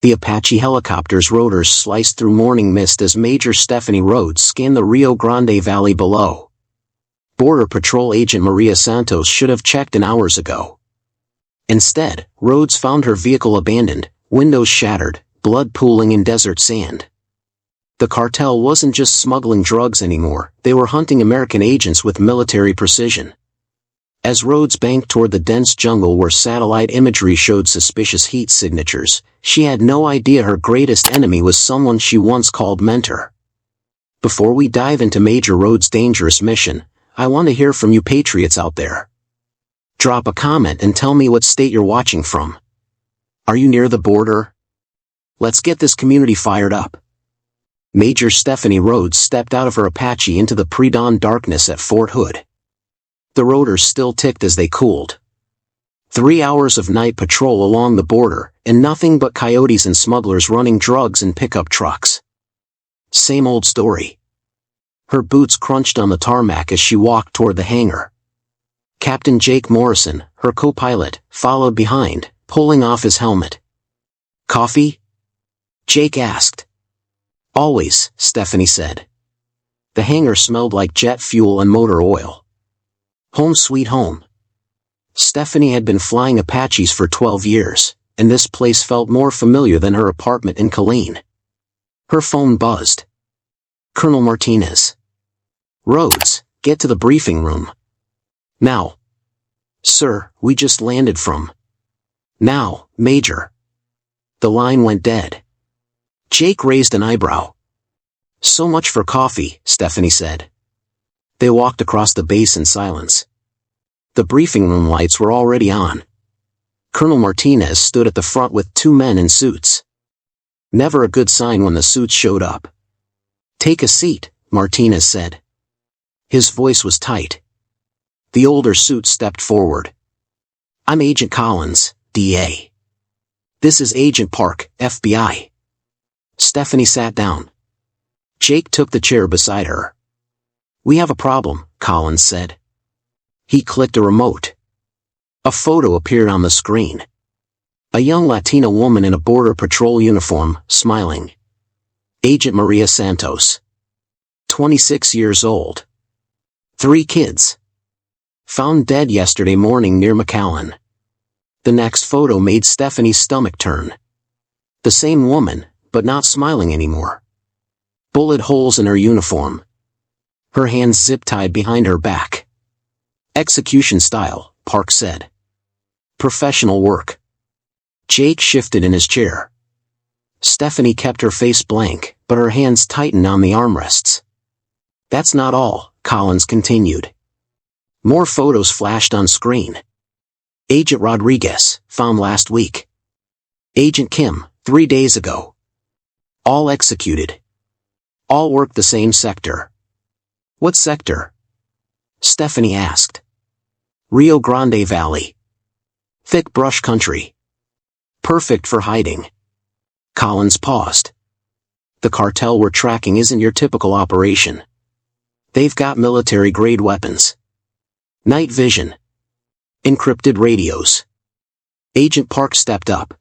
The Apache helicopter's rotors sliced through morning mist as Major Stephanie Rhodes scanned the Rio Grande Valley below. Border Patrol Agent Maria Santos should have checked in hours ago. Instead, Rhodes found her vehicle abandoned, windows shattered, blood pooling in desert sand. The cartel wasn't just smuggling drugs anymore, they were hunting American agents with military precision. As Rhodes banked toward the dense jungle where satellite imagery showed suspicious heat signatures, she had no idea her greatest enemy was someone she once called mentor. Before we dive into Major Rhodes' dangerous mission, I want to hear from you patriots out there. Drop a comment and tell me what state you're watching from. Are you near the border? Let's get this community fired up. Major Stephanie Rhodes stepped out of her Apache into the pre-dawn darkness at Fort Hood. The rotors still ticked as they cooled. 3 hours of night patrol along the border, and nothing but coyotes and smugglers running drugs in pickup trucks. Same old story. Her boots crunched on the tarmac as she walked toward the hangar. Captain Jake Morrison, her co-pilot, followed behind, pulling off his helmet. "Coffee?" Jake asked. "Always," Stephanie said. The hangar smelled like jet fuel and motor oil. Home sweet home. Stephanie had been flying Apaches for 12 years, and this place felt more familiar than her apartment in Killeen. Her phone buzzed. "Colonel Martinez." "Rhodes, get to the briefing room. Now." "Sir, we just landed from." "Now, Major." The line went dead. Jake raised an eyebrow. "So much for coffee," Stephanie said. They walked across the base in silence. The briefing room lights were already on. Colonel Martinez stood at the front with 2 men in suits. Never a good sign when the suits showed up. "Take a seat," Martinez said. His voice was tight. The older suit stepped forward. "I'm Agent Collins, DA. This is Agent Park, FBI. Stephanie sat down. Jake took the chair beside her. "We have a problem," Collins said. He clicked a remote. A photo appeared on the screen. A young Latina woman in a Border Patrol uniform, smiling. Agent Maria Santos. 26 years old. 3 kids. Found dead yesterday morning near McAllen. The next photo made Stephanie's stomach turn. The same woman, but not smiling anymore. Bullet holes in her uniform. Her hands zip-tied behind her back. "Execution style," Park said. "Professional work." Jake shifted in his chair. Stephanie kept her face blank, but her hands tightened on the armrests. "That's not all," Collins continued. More photos flashed on screen. "Agent Rodriguez, found last week. Agent Kim, 3 days ago. All executed. All worked the same sector." "What sector?" Stephanie asked. "Rio Grande Valley. Thick brush country. Perfect for hiding." Collins paused. "The cartel we're tracking isn't your typical operation. They've got military-grade weapons. Night vision. Encrypted radios." Agent Park stepped up.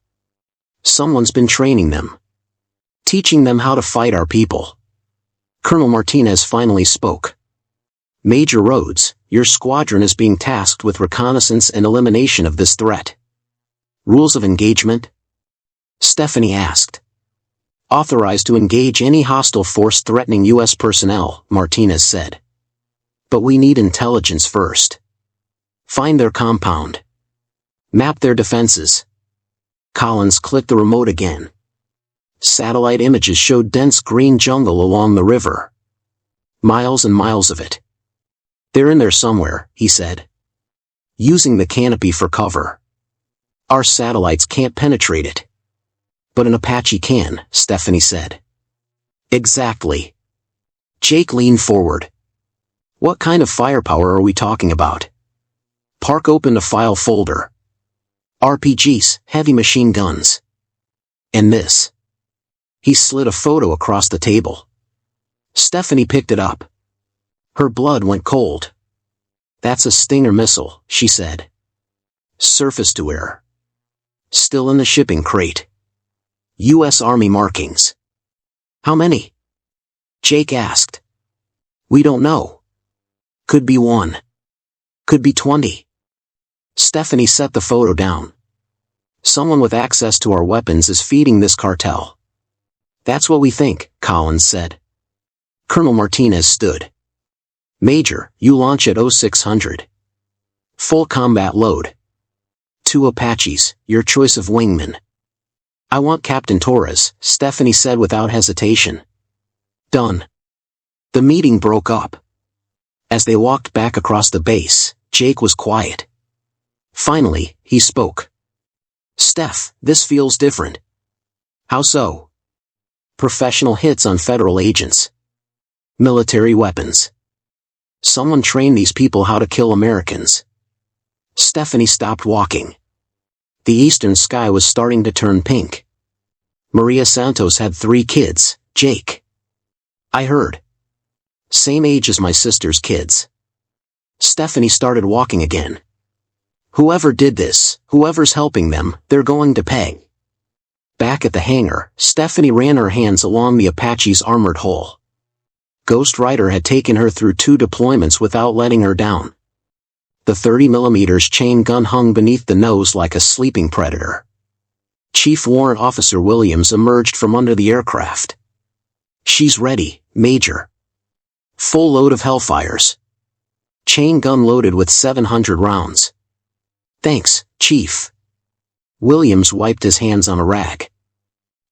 "Someone's been training them. Teaching them how to fight our people." Colonel Martinez finally spoke. "Major Rhodes, your squadron is being tasked with reconnaissance and elimination of this threat." "Rules of engagement?" Stephanie asked. "Authorized to engage any hostile force threatening U.S. personnel," Martinez said. "But we need intelligence first. Find their compound. Map their defenses." Collins clicked the remote again. Satellite images showed dense green jungle along the river. Miles and miles of it. "They're in there somewhere," he said. "Using the canopy for cover. Our satellites can't penetrate it." "But an Apache can," Stephanie said. "Exactly." Jake leaned forward. "What kind of firepower are we talking about?" Park opened a file folder. "RPGs, heavy machine guns. And this." He slid a photo across the table. Stephanie picked it up. Her blood went cold. "That's a Stinger missile," she said. "Surface to air. Still in the shipping crate. U.S. Army markings. How many? Jake asked. We don't know. Could be 1. Could be 20. Stephanie set the photo down. Someone with access to our weapons is feeding this cartel. That's what we think, Collins said. Colonel Martinez stood. Major, you launch at 0600. Full combat load. 2 Apaches, your choice of wingman. I want Captain Torres, Stephanie said without hesitation. Done. The meeting broke up. As they walked back across the base, Jake was quiet. Finally, he spoke. Steph, this feels different. How so? Professional hits on federal agents. Military weapons. Someone trained these people how to kill Americans. Stephanie stopped walking. The eastern sky was starting to turn pink. Maria Santos had 3 kids, Jake. I heard. Same age as my sister's kids. Stephanie started walking again. Whoever did this, whoever's helping them, they're going to pay. Back at the hangar, Stephanie ran her hands along the Apache's armored hull. Ghost Rider had taken her through 2 deployments without letting her down. The 30mm chain gun hung beneath the nose like a sleeping predator. Chief Warrant Officer Williams emerged from under the aircraft. She's ready, Major. Full load of Hellfires. Chain gun loaded with 700 rounds. Thanks, Chief. Williams wiped his hands on a rag.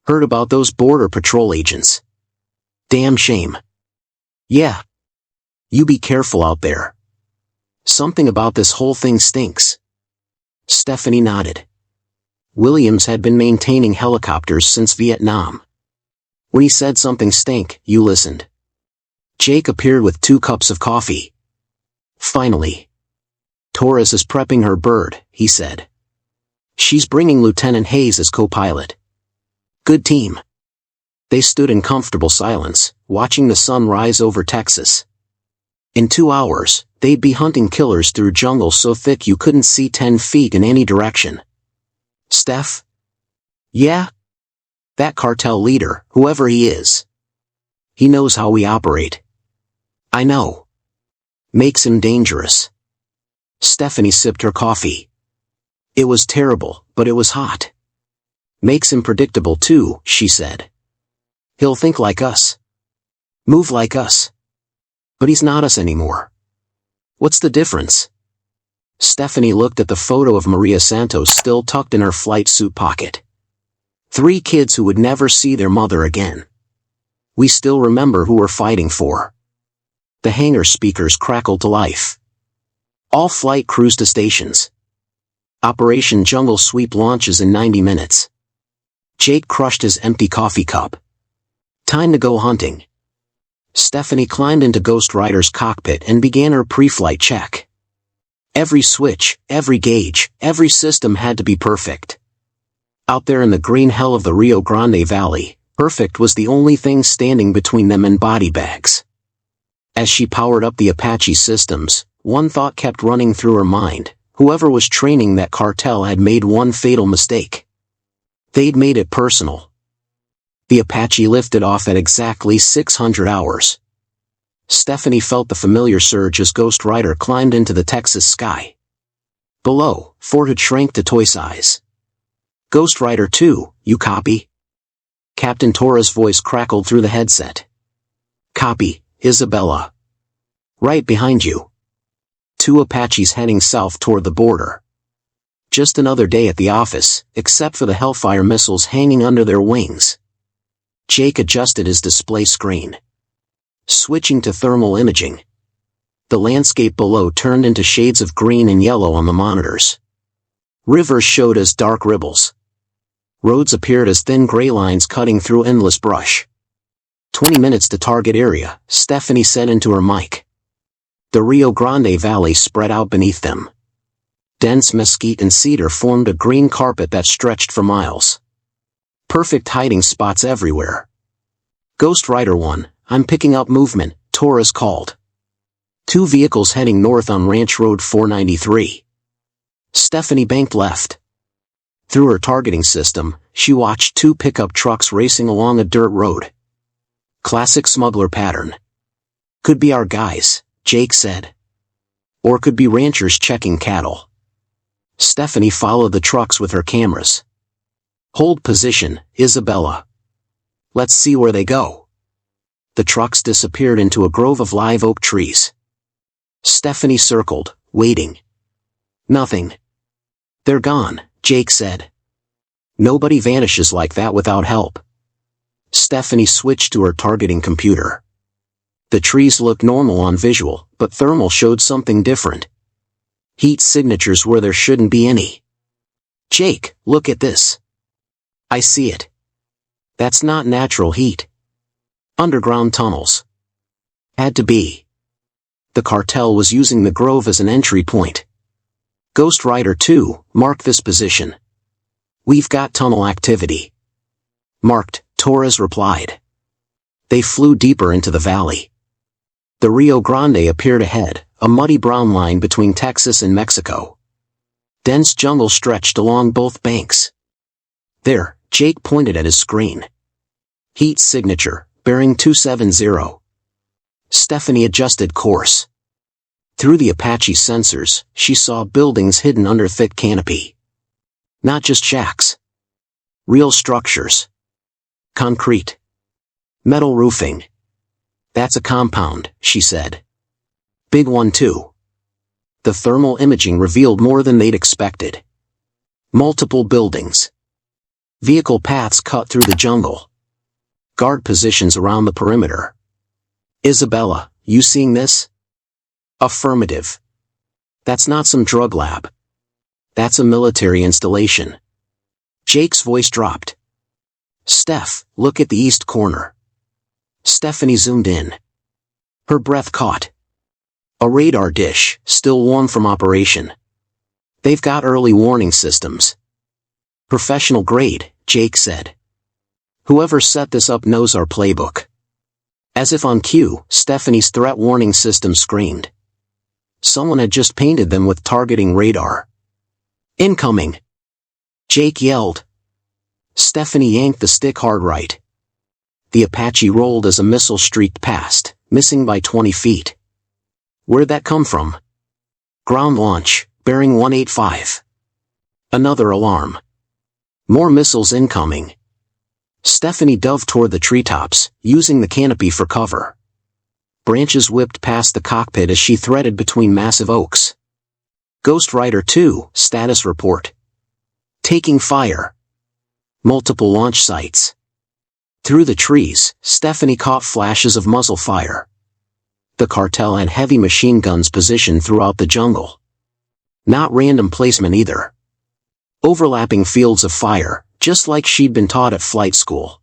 Heard about those Border Patrol agents. Damn shame. Yeah. You be careful out there. Something about this whole thing stinks. Stephanie nodded. Williams had been maintaining helicopters since Vietnam. When he said something stank, you listened. Jake appeared with 2 cups of coffee. Finally. Torres is prepping her bird, he said. She's bringing Lieutenant Hayes as co-pilot. Good team. They stood in comfortable silence, watching the sun rise over Texas. In 2 hours, they'd be hunting killers through jungle so thick you couldn't see 10 feet in any direction. Steph? Yeah? That cartel leader, whoever he is. He knows how we operate. I know. Makes him dangerous. Stephanie sipped her coffee. It was terrible, but it was hot. Makes him predictable too, she said. He'll think like us. Move like us. But he's not us anymore. What's the difference? Stephanie looked at the photo of Maria Santos still tucked in her flight suit pocket. 3 kids who would never see their mother again. We still remember who we're fighting for. The hangar speakers crackled to life. All flight crews to stations. Operation Jungle Sweep launches in 90 minutes. Jake crushed his empty coffee cup. Time to go hunting. Stephanie climbed into Ghost Rider's cockpit and began her pre-flight check. Every switch, every gauge, every system had to be perfect. Out there in the green hell of the Rio Grande Valley, perfect was the only thing standing between them and body bags. As she powered up the Apache systems, one thought kept running through her mind: whoever was training that cartel had made one fatal mistake. They'd made it personal. The Apache lifted off at exactly 600 hours. Stephanie felt the familiar surge as Ghost Rider climbed into the Texas sky. Below, Fort had shrank to toy size. Ghost Rider 2, you copy? Captain Torres' voice crackled through the headset. Copy, Isabella. Right behind you. 2 Apaches heading south toward the border. Just another day at the office, except for the Hellfire missiles hanging under their wings. Jake adjusted his display screen. Switching to thermal imaging. The landscape below turned into shades of green and yellow on the monitors. Rivers showed as dark ripples. Roads appeared as thin gray lines cutting through endless brush. 20 minutes to target area, Stephanie said into her mic. The Rio Grande Valley spread out beneath them. Dense mesquite and cedar formed a green carpet that stretched for miles. Perfect hiding spots everywhere. Ghost Rider 1, I'm picking up movement, Torres called. 2 vehicles heading north on Ranch Road 493. Stephanie banked left. Through her targeting system, she watched two pickup trucks racing along a dirt road. Classic smuggler pattern. Could be our guys, Jake said. Or could be ranchers checking cattle. Stephanie followed the trucks with her cameras. Hold position, Isabella. Let's see where they go. The trucks disappeared into a grove of live oak trees. Stephanie circled, waiting. Nothing. They're gone, Jake said. Nobody vanishes like that without help. Stephanie switched to her targeting computer. The trees looked normal on visual, but thermal showed something different. Heat signatures where there shouldn't be any. Jake, look at this. I see it. That's not natural heat. Underground tunnels. Had to be. The cartel was using the grove as an entry point. Ghost Rider 2, mark this position. We've got tunnel activity. Marked, Torres replied. They flew deeper into the valley. The Rio Grande appeared ahead, a muddy brown line between Texas and Mexico. Dense jungle stretched along both banks. There, Jake pointed at his screen. Heat signature, bearing 270. Stephanie adjusted course. Through the Apache sensors, she saw buildings hidden under thick canopy. Not just shacks. Real structures. Concrete. Metal roofing. That's a compound, she said. Big one too. The thermal imaging revealed more than they'd expected. Multiple buildings. Vehicle paths cut through the jungle. Guard positions around the perimeter. Isabella, you seeing this? Affirmative. That's not some drug lab. That's a military installation. Jake's voice dropped. Steph, look at the east corner. Stephanie zoomed in. Her breath caught. A radar dish, still warm from operation. They've got early warning systems. Professional grade, Jake said. Whoever set this up knows our playbook. As if on cue, Stephanie's threat warning system screamed. Someone had just painted them with targeting radar. Incoming! Jake yelled. Stephanie yanked the stick hard right. The Apache rolled as a missile streaked past, missing by 20 feet. Where'd that come from? Ground launch, bearing 185. Another alarm. More missiles incoming. Stephanie dove toward the treetops, using the canopy for cover. Branches whipped past the cockpit as she threaded between massive oaks. Ghost Rider 2, status report. Taking fire. Multiple launch sites. Through the trees, Stephanie caught flashes of muzzle fire. The cartel had heavy machine guns positioned throughout the jungle. Not random placement either. Overlapping fields of fire, just like she'd been taught at flight school.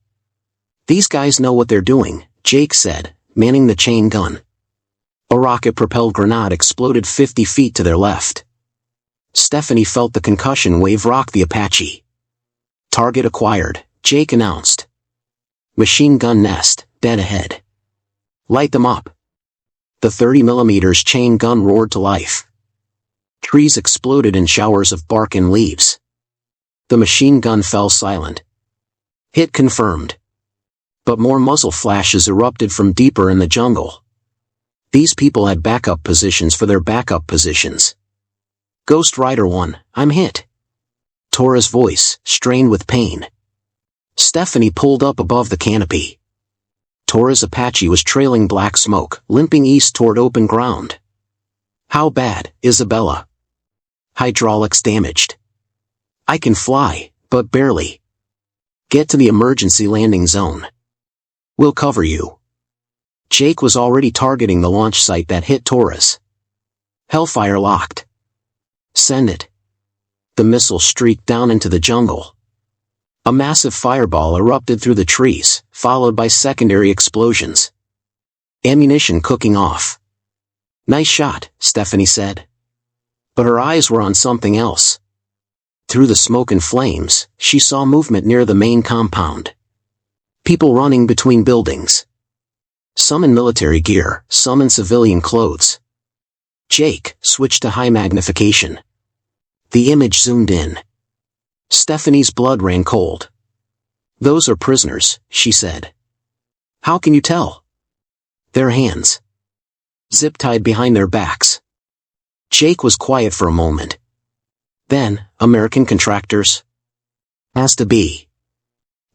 These guys know what they're doing, Jake said, manning the chain gun. A rocket-propelled grenade exploded 50 feet to their left. Stephanie felt the concussion wave rock the Apache. Target acquired, Jake announced. Machine gun nest, dead ahead. Light them up. The 30mm chain gun roared to life. Trees exploded in showers of bark and leaves. The machine gun fell silent. Hit confirmed. But more muzzle flashes erupted from deeper in the jungle. These people had backup positions for their backup positions. Ghost Rider 1, I'm hit. Tora's voice, strained with pain. Stephanie pulled up above the canopy. Tora's Apache was trailing black smoke, limping east toward open ground. How bad, Isabella? Hydraulics damaged. I can fly, but barely. Get to the emergency landing zone. We'll cover you. Jake was already targeting the launch site that hit Torres. Hellfire locked. Send it. The missile streaked down into the jungle. A massive fireball erupted through the trees, followed by secondary explosions. Ammunition cooking off. Nice shot, Stephanie said. But her eyes were on something else. Through the smoke and flames, she saw movement near the main compound. People running between buildings. Some in military gear, some in civilian clothes. Jake switched to high magnification. The image zoomed in. Stephanie's blood ran cold. "Those are prisoners," she said. "How can you tell?" "Their hands. Zip-tied behind their backs." Jake was quiet for a moment. Then, "American contractors?" "Has to be."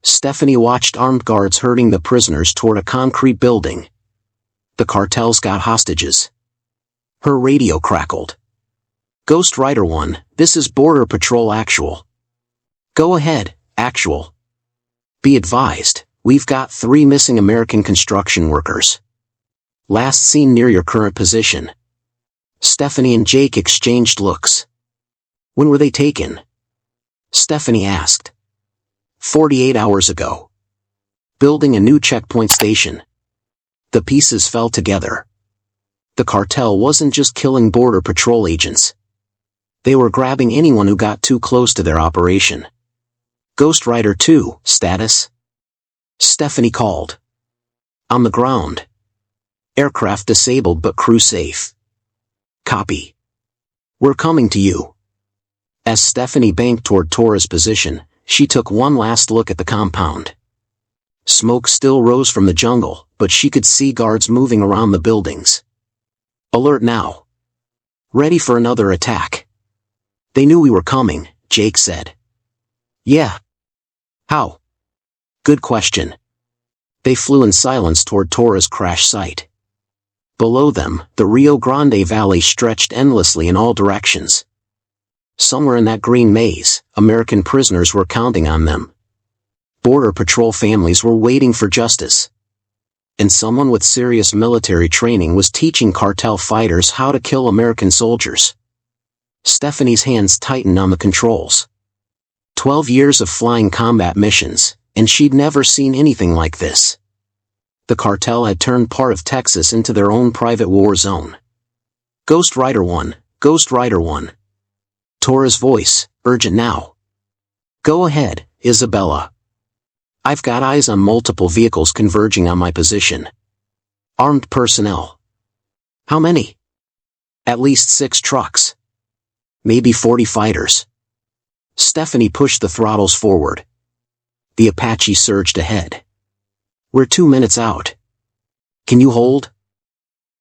Stephanie watched armed guards herding the prisoners toward a concrete building. "The cartel's got hostages." Her radio crackled. "Ghost Rider 1, this is Border Patrol Actual." "Go ahead, Actual. Be advised, we've got 3 missing American construction workers. Last seen near your current position." Stephanie and Jake exchanged looks. "When were they taken?" Stephanie asked. 48 hours ago. Building a new checkpoint station. The pieces fell together. The cartel wasn't just killing Border Patrol agents. They were grabbing anyone who got too close to their operation. "Ghost Rider 2, status?" Stephanie called. "On the ground. Aircraft disabled but crew safe." "Copy. We're coming to you." As Stephanie banked toward Tora's position, she took one last look at the compound. Smoke still rose from the jungle, but she could see guards moving around the buildings. "Alert now. Ready for another attack." "They knew we were coming," Jake said. "Yeah. How?" "Good question." They flew in silence toward Tora's crash site. Below them, the Rio Grande Valley stretched endlessly in all directions. Somewhere in that green maze, American prisoners were counting on them. Border Patrol families were waiting for justice. And someone with serious military training was teaching cartel fighters how to kill American soldiers. Stephanie's hands tightened on the controls. 12 years of flying combat missions, and she'd never seen anything like this. The cartel had turned part of Texas into their own private war zone. "Ghost Rider 1, Ghost Rider 1. Tora's voice, urgent now. "Go ahead, Isabella. I've got eyes on multiple vehicles converging on my position. Armed personnel." "How many?" "At least 6 trucks. Maybe 40 fighters." Stephanie pushed the throttles forward. The Apache surged ahead. "We're 2 minutes out. Can you hold?"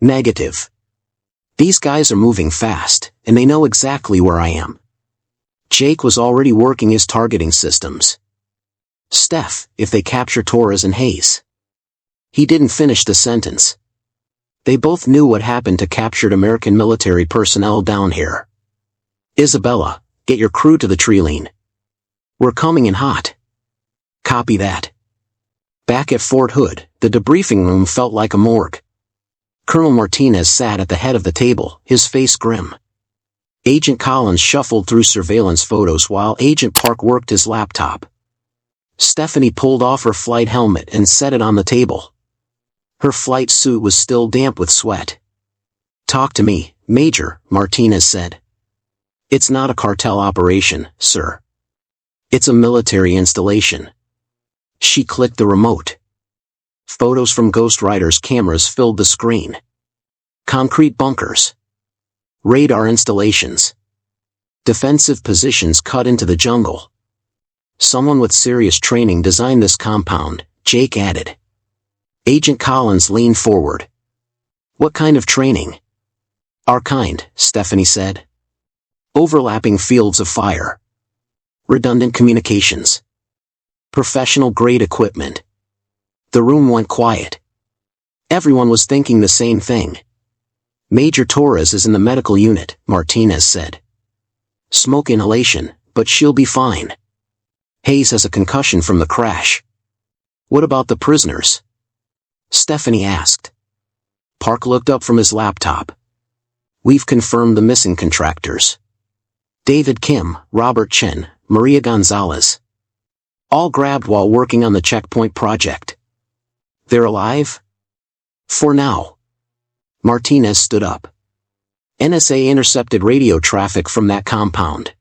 "Negative. These guys are moving fast, and they know exactly where I am." Jake was already working his targeting systems. "Steph, if they capture Torres and Hayes." He didn't finish the sentence. They both knew what happened to captured American military personnel down here. "Isabella, get your crew to the tree line. We're coming in hot." "Copy that." Back at Fort Hood, the debriefing room felt like a morgue. Colonel Martinez sat at the head of the table, his face grim. Agent Collins shuffled through surveillance photos while Agent Park worked his laptop. Stephanie pulled off her flight helmet and set it on the table. Her flight suit was still damp with sweat. "Talk to me, Major," Martinez said. "It's not a cartel operation, sir. It's a military installation." She clicked the remote. Photos from Ghost Rider's cameras filled the screen. Concrete bunkers. Radar installations. Defensive positions cut into the jungle. "Someone with serious training designed this compound," Jake added. Agent Collins leaned forward. "What kind of training?" "Our kind," Stephanie said. "Overlapping fields of fire. Redundant communications. Professional-grade equipment." The room went quiet. Everyone was thinking the same thing. "Major Torres is in the medical unit," Martinez said. "Smoke inhalation, but she'll be fine. Hayes has a concussion from the crash." "What about the prisoners?" Stephanie asked. Park looked up from his laptop. "We've confirmed the missing contractors. David Kim, Robert Chen, Maria Gonzalez. All grabbed while working on the checkpoint project. They're alive? For now." Martinez stood up. "NSA intercepted radio traffic from that compound.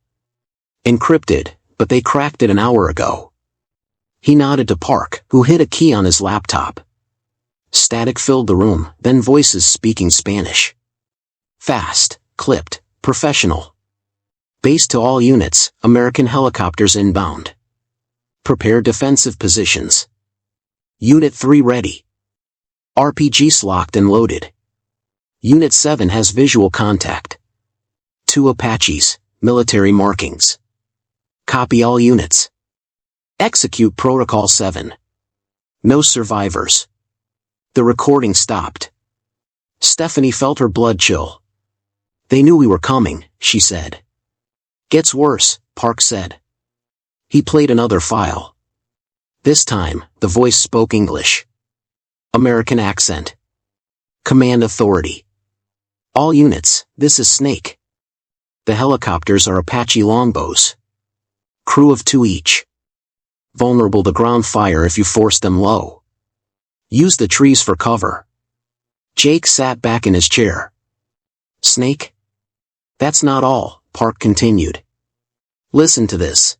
Encrypted, but they cracked it an hour ago." He nodded to Park, who hit a key on his laptop. Static filled the room, then voices speaking Spanish. Fast, clipped, professional. Base to all units, American helicopters inbound. Prepare defensive positions. Unit 3 ready. RPGs locked and loaded. Unit 7 has visual contact. 2 Apaches, military markings. Copy all units. Execute Protocol 7. No survivors. The recording stopped. Stephanie felt her blood chill. They knew we were coming, she said. Gets worse, Park said. He played another file. This time, the voice spoke English. American accent. Command authority. All units, this is Snake. The helicopters are Apache Longbows. Crew of 2 each. Vulnerable to ground fire if you force them low. Use the trees for cover. Jake sat back in his chair. Snake? That's not all, Park continued. Listen to this.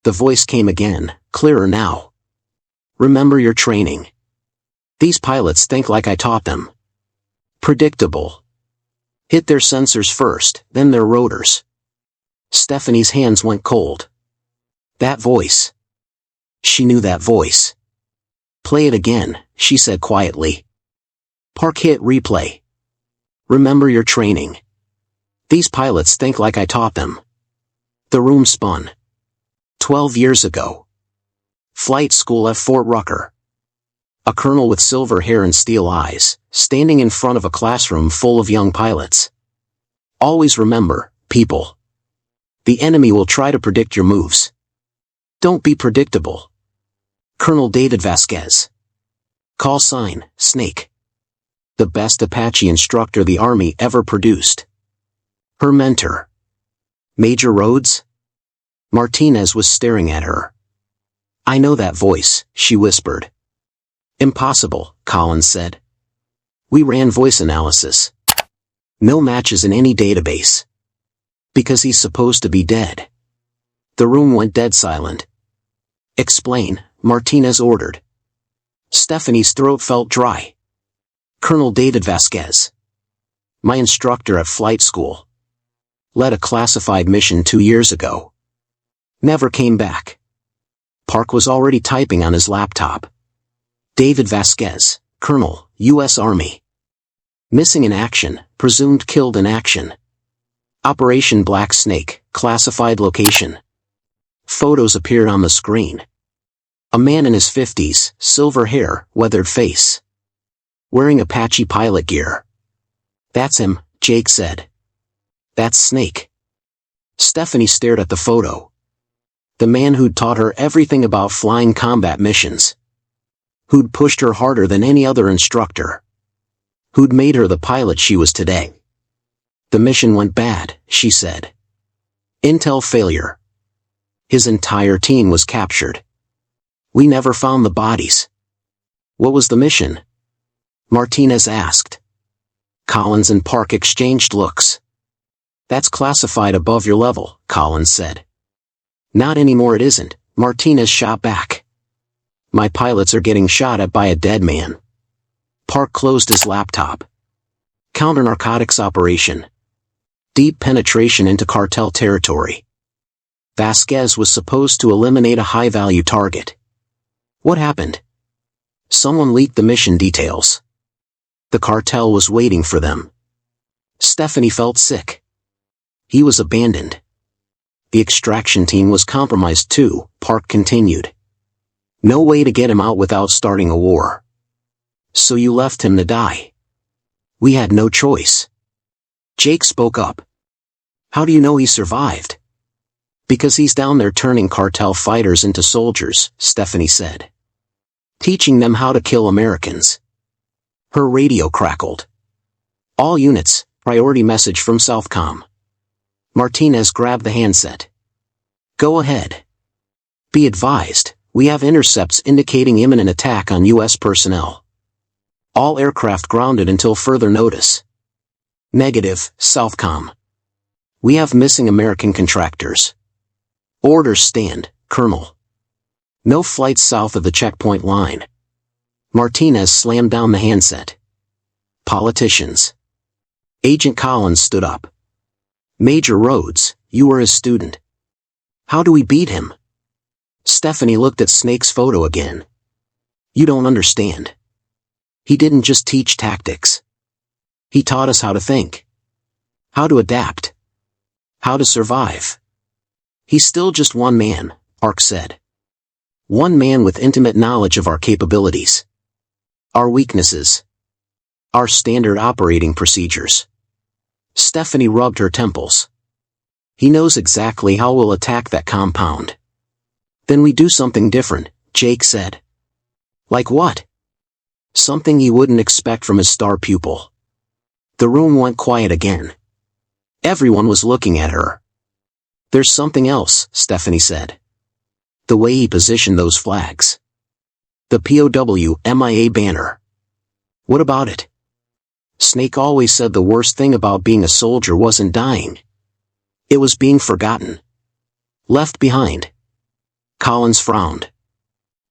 The voice came again, clearer now. Remember your training. These pilots think like I taught them. Predictable. Hit their sensors first, then their rotors. Stephanie's hands went cold. That voice. She knew that voice. Play it again, she said quietly. Park hit replay. Remember your training. These pilots think like I taught them. The room spun. 12 years ago. Flight school at Fort Rucker. A colonel with silver hair and steel eyes, standing in front of a classroom full of young pilots. Always remember, people. The enemy will try to predict your moves. Don't be predictable. Colonel David Vasquez. Call sign, Snake. The best Apache instructor the Army ever produced. Her mentor. Major Rhodes? Martinez was staring at her. I know that voice, she whispered. Impossible, Collins said. We ran voice analysis. No matches in any database. Because he's supposed to be dead. The room went dead silent. Explain, Martinez ordered. Stephanie's throat felt dry. Colonel David Vasquez. My instructor at flight school. Led a classified mission 2 years ago. Never came back. Park was already typing on his laptop. David Vasquez, Colonel, U.S. Army. Missing in action, presumed killed in action. Operation Black Snake, classified location. Photos appeared on the screen. A man in his 50s, silver hair, weathered face. Wearing Apache pilot gear. That's him, Jake said. That's Snake. Stephanie stared at the photo. The man who'd taught her everything about flying combat missions. Who'd pushed her harder than any other instructor. Who'd made her the pilot she was today. The mission went bad, she said. Intel failure. His entire team was captured. We never found the bodies. What was the mission? Martinez asked. Collins and Park exchanged looks. That's classified above your level, Collins said. Not anymore it isn't, Martinez shot back. My pilots are getting shot at by a dead man. Park closed his laptop. Counter-narcotics operation. Deep penetration into cartel territory. Vasquez was supposed to eliminate a high-value target. What happened? Someone leaked the mission details. The cartel was waiting for them. Stephanie felt sick. He was abandoned. The extraction team was compromised too, Park continued. No way to get him out without starting a war. So you left him to die. We had no choice. Jake spoke up. How do you know he survived? Because he's down there turning cartel fighters into soldiers, Stephanie said. Teaching them how to kill Americans. Her radio crackled. All units, priority message from Southcom. Martinez grabbed the handset. Go ahead. Be advised, we have intercepts indicating imminent attack on U.S. personnel. All aircraft grounded until further notice. Negative, Southcom. We have missing American contractors. Orders stand, Colonel. No flights south of the checkpoint line. Martinez slammed down the handset. Politicians. Agent Collins stood up. Major Rhodes, you were his student. How do we beat him? Stephanie looked at Snake's photo again. You don't understand. He didn't just teach tactics. He taught us how to think. How to adapt. How to survive. He's still just one man, Ark said. One man with intimate knowledge of our capabilities. Our weaknesses. Our standard operating procedures. Stephanie rubbed her temples. He knows exactly how we'll attack that compound. Then we do something different, Jake said. Like what? Something he wouldn't expect from his star pupil. The room went quiet again. Everyone was looking at her. There's something else, Stephanie said. The way he positioned those flags. The POW MIA banner. What about it? Snake always said the worst thing about being a soldier wasn't dying. It was being forgotten. Left behind. Collins frowned.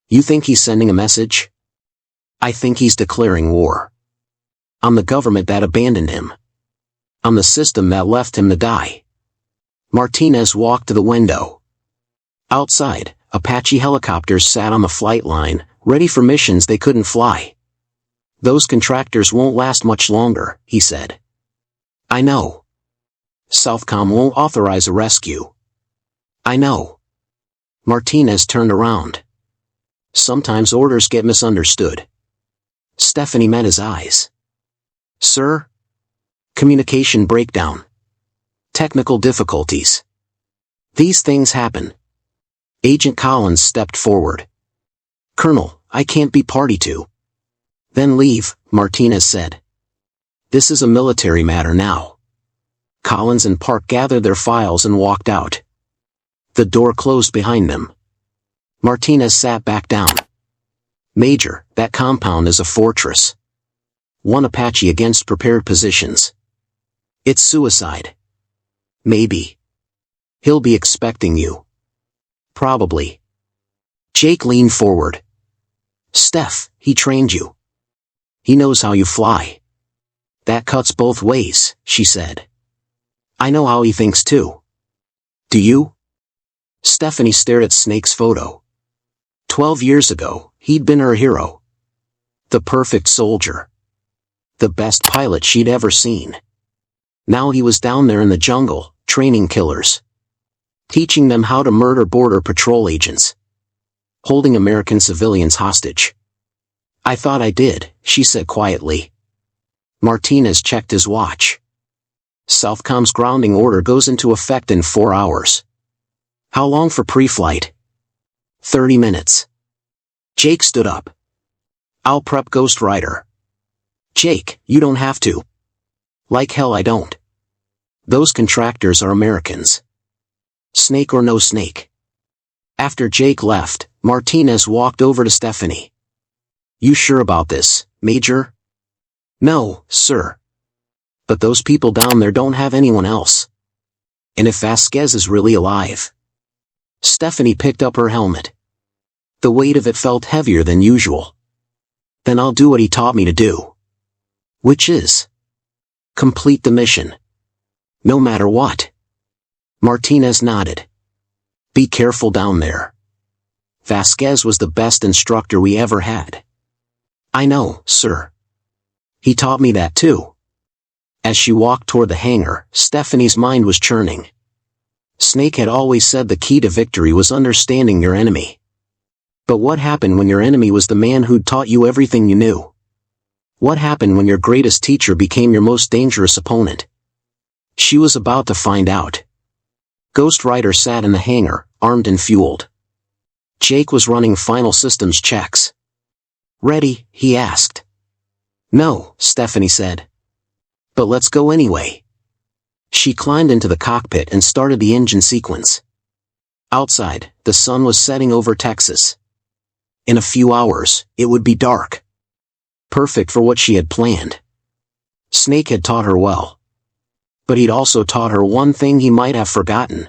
You think he's sending a message? I think he's declaring war. On the government that abandoned him. On the system that left him to die. Martinez walked to the window. Outside, Apache helicopters sat on the flight line, ready for missions they couldn't fly. Those contractors won't last much longer, he said. I know. Southcom won't authorize a rescue. I know. Martinez turned around. Sometimes orders get misunderstood. Stephanie met his eyes. Sir? Communication breakdown. Technical difficulties. These things happen. Agent Collins stepped forward. Colonel, I can't be party to. Then leave, Martinez said. This is a military matter now. Collins and Park gathered their files and walked out. The door closed behind them. Martinez sat back down. Major, that compound is a fortress. One Apache against prepared positions. It's suicide. Maybe. He'll be expecting you. Probably. Jake leaned forward. Steph, he trained you. He knows how you fly. That cuts both ways, she said. I know how he thinks too. Do you? Stephanie stared at Snake's photo. 12 years ago, he'd been her hero. The perfect soldier. The best pilot she'd ever seen. Now he was down there in the jungle, training killers. Teaching them how to murder border patrol agents. Holding American civilians hostage. I thought I did, she said quietly. Martinez checked his watch. Southcom's grounding order goes into effect in 4 hours. How long for pre-flight? 30 minutes. Jake stood up. I'll prep Ghost Rider. Jake, you don't have to. Like hell I don't. Those contractors are Americans. Snake or no snake. After Jake left, Martinez walked over to Stephanie. You sure about this, Major? No, sir. But those people down there don't have anyone else. And if Vasquez is really alive. Stephanie picked up her helmet. The weight of it felt heavier than usual. Then I'll do what he taught me to do. Which is? Complete the mission. No matter what. Martinez nodded. Be careful down there. Vasquez was the best instructor we ever had. I know, sir. He taught me that too. As she walked toward the hangar, Stephanie's mind was churning. Snake had always said the key to victory was understanding your enemy. But what happened when your enemy was the man who'd taught you everything you knew? What happened when your greatest teacher became your most dangerous opponent? She was about to find out. Ghost Rider sat in the hangar, armed and fueled. Jake was running final systems checks. Ready? He asked. No, Stephanie said. But let's go anyway. She climbed into the cockpit and started the engine sequence. Outside, the sun was setting over Texas. In a few hours, it would be dark. Perfect for what she had planned. Snake had taught her well. But he'd also taught her one thing he might have forgotten.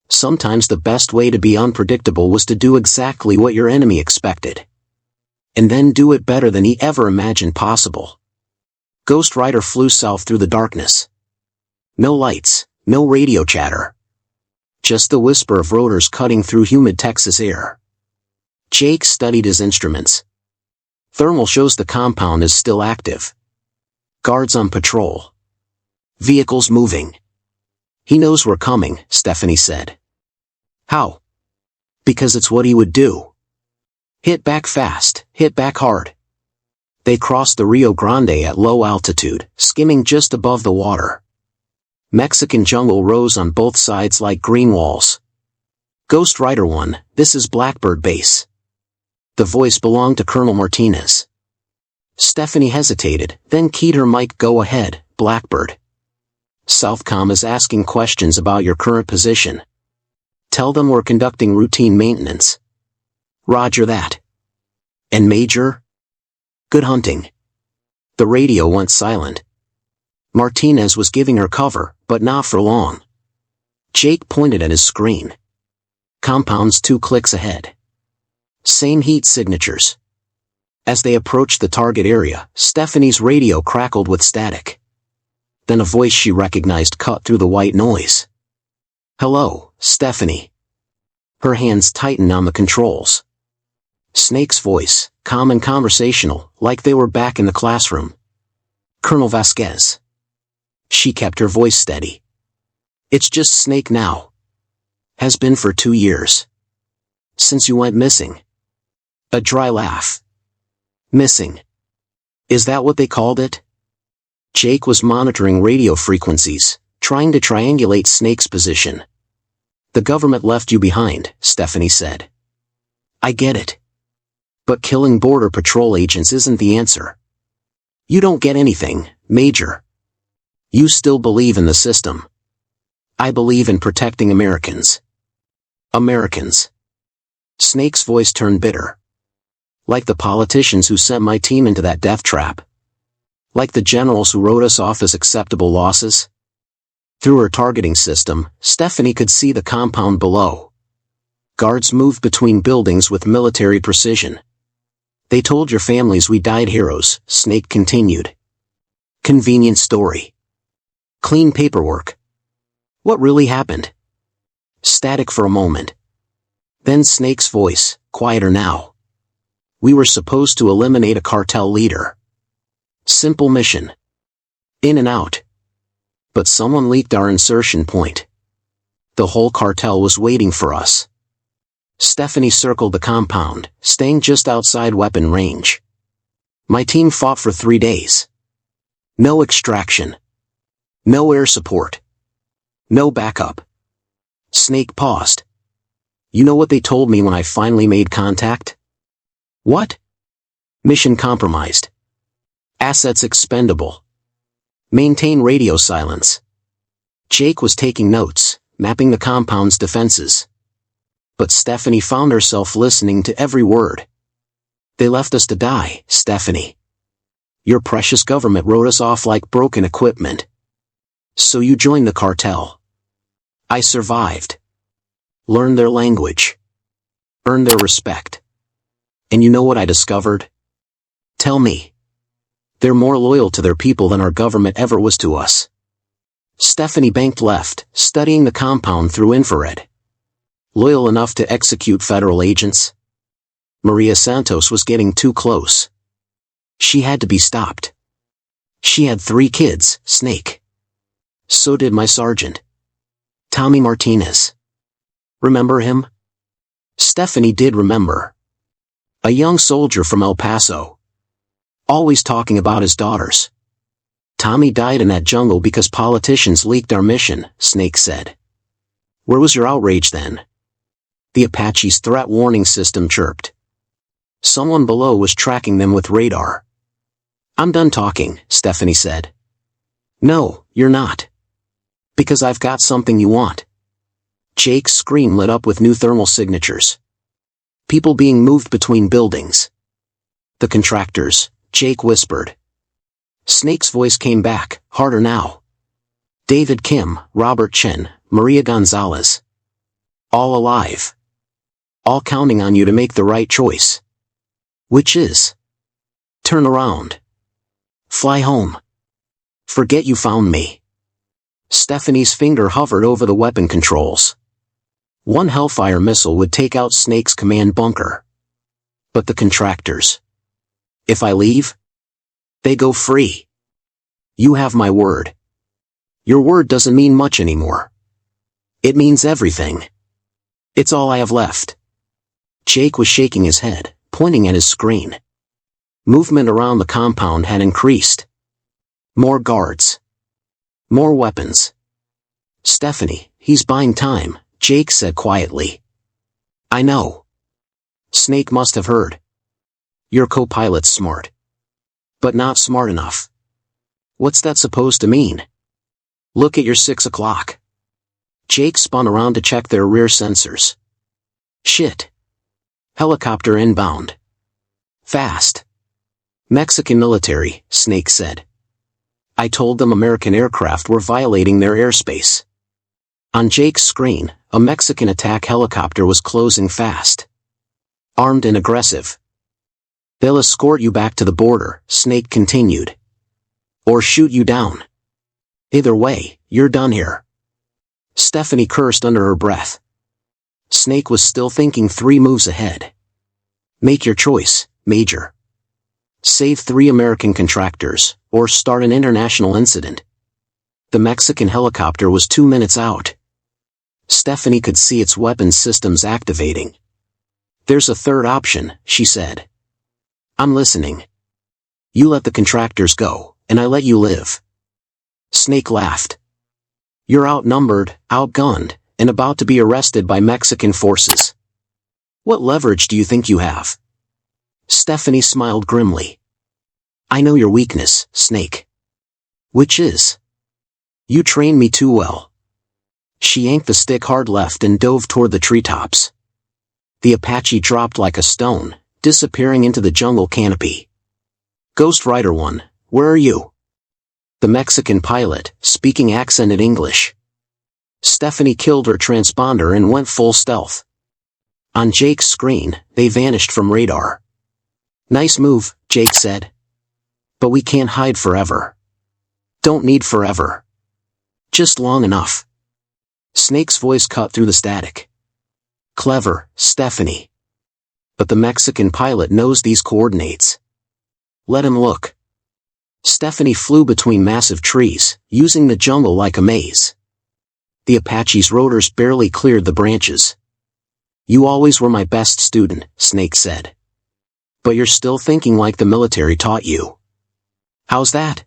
Sometimes the best way to be unpredictable was to do exactly what your enemy expected. And then do it better than he ever imagined possible. Ghost Rider flew south through the darkness. No lights, no radio chatter. just the whisper of rotors cutting through humid Texas air. Jake studied his instruments. Thermal shows the compound is still active. Guards on patrol. Vehicles moving. He knows we're coming, Stephanie said. How? Because it's what he would do. Hit back fast, hit back hard. They crossed the Rio Grande at low altitude, skimming just above the water. Mexican jungle rose on both sides like green walls. Ghost Rider 1, this is Blackbird Base. The voice belonged to Colonel Martinez. Stephanie hesitated, then keyed her mic. Go ahead, Blackbird. Southcom is asking questions about your current position. Tell them we're conducting routine maintenance. Roger that. And Major? Good hunting. The radio went silent. Martinez was giving her cover, but not for long. Jake pointed at his screen. Compounds 2 clicks ahead. Same heat signatures. As they approached the target area, Stephanie's radio crackled with static. Then a voice she recognized cut through the white noise. Hello, Stephanie. Her hands tightened on the controls. Snake's voice, calm and conversational, like they were back in the classroom. Colonel Vasquez. She kept her voice steady. It's just Snake now. Has been for 2 years. Since you went missing. A dry laugh. Missing. Is that what they called it? Jake was monitoring radio frequencies, trying to triangulate Snake's position. The government left you behind, Stephanie said. I get it. But killing Border Patrol agents isn't the answer. You don't get anything, Major. You still believe in the system. I believe in protecting Americans. Americans. Snake's voice turned bitter. Like the politicians who sent my team into that death trap. Like the generals who wrote us off as acceptable losses. Through her targeting system, Stephanie could see the compound below. Guards moved between buildings with military precision. They told your families we died heroes, Snake continued. Convenient story. Clean paperwork. What really happened? Static for a moment. Then Snake's voice, quieter now. We were supposed to eliminate a cartel leader. Simple mission. In and out. But someone leaked our insertion point. The whole cartel was waiting for us. Stephanie circled the compound, staying just outside weapon range. My team fought for 3 days. No extraction. No air support. No backup. Snake paused. You know what they told me when I finally made contact? What? Mission compromised. Assets expendable. Maintain radio silence. Jake was taking notes, mapping the compound's defenses. But Stephanie found herself listening to every word. They left us to die, Stephanie. Your precious government wrote us off like broken equipment. So you joined the cartel. I survived. Learned their language. Earned their respect. And you know what I discovered? Tell me. They're more loyal to their people than our government ever was to us. Stephanie banked left, studying the compound through infrared. Loyal enough to execute federal agents? Maria Santos was getting too close. She had to be stopped. She had 3 kids, Snake. So did my sergeant. Tommy Martinez. Remember him? Stephanie did remember. A young soldier from El Paso. Always talking about his daughters. Tommy died in that jungle because politicians leaked our mission, Snake said. Where was your outrage then? The Apache's threat warning system chirped. Someone below was tracking them with radar. I'm done talking, Stephanie said. No, you're not. Because I've got something you want. Jake's screen lit up with new thermal signatures. People being moved between buildings. The contractors, Jake whispered. Snake's voice came back, harder now. David Kim, Robert Chen, Maria Gonzalez. All alive. All counting on you to make the right choice. Which is? Turn around. Fly home. Forget you found me. Stephanie's finger hovered over the weapon controls. One Hellfire missile would take out Snake's command bunker. But the contractors. If I leave, they go free. You have my word. Your word doesn't mean much anymore. It means everything. It's all I have left. Jake was shaking his head, pointing at his screen. Movement around the compound had increased. More guards. More weapons. Stephanie, he's buying time, Jake said quietly. I know. Snake must have heard. Your co-pilot's smart. But not smart enough. What's that supposed to mean? Look at your 6 o'clock. Jake spun around to check their rear sensors. Shit. Helicopter inbound. Fast. Mexican military, Snake said. I told them American aircraft were violating their airspace. On Jake's screen, a Mexican attack helicopter was closing fast. Armed and aggressive. They'll escort you back to the border, Snake continued. Or shoot you down. Either way, you're done here. Stephanie cursed under her breath. Snake was still thinking 3 moves ahead. Make your choice, Major. Save 3 American contractors, or start an international incident. The Mexican helicopter was 2 minutes out. Stephanie could see its weapons systems activating. There's a third option, she said. I'm listening. You let the contractors go, and I let you live. Snake laughed. You're outnumbered, outgunned, and about to be arrested by Mexican forces. What leverage do you think you have? Stephanie smiled grimly. I know your weakness, Snake. Which is? You trained me too well. She yanked the stick hard left and dove toward the treetops. The Apache dropped like a stone, disappearing into the jungle canopy. Ghost Rider 1, where are you? The Mexican pilot, speaking accented English. Stephanie killed her transponder and went full stealth. On Jake's screen, they vanished from radar. Nice move, Jake said. But we can't hide forever. Don't need forever. Just long enough. Snake's voice cut through the static. Clever, Stephanie. But the Mexican pilot knows these coordinates. Let him look. Stephanie flew between massive trees, using the jungle like a maze. The Apache's rotors barely cleared the branches. You always were my best student, Snake said. But you're still thinking like the military taught you. How's that?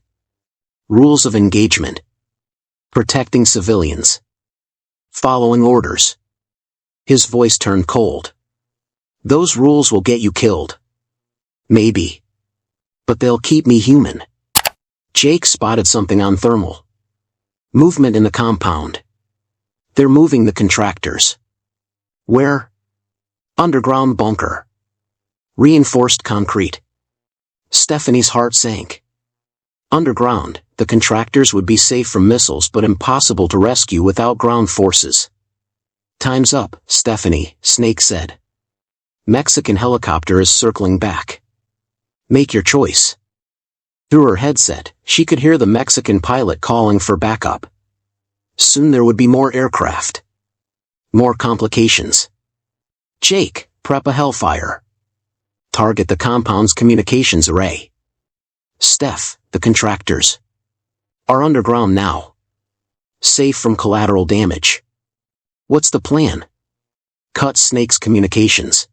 Rules of engagement. Protecting civilians. Following orders. His voice turned cold. Those rules will get you killed. Maybe. But they'll keep me human. Jake spotted something on thermal. Movement in the compound. They're moving the contractors. Where? Underground bunker. Reinforced concrete. Stephanie's heart sank. Underground, the contractors would be safe from missiles but impossible to rescue without ground forces. Time's up, Stephanie, Snake said. Mexican helicopter is circling back. Make your choice. Through her headset, she could hear the Mexican pilot calling for backup. Soon there would be more aircraft. More complications. Jake, prep a Hellfire. Target the compound's communications array. Steph, the contractors are underground now. Safe from collateral damage. What's the plan? Cut Snake's communications.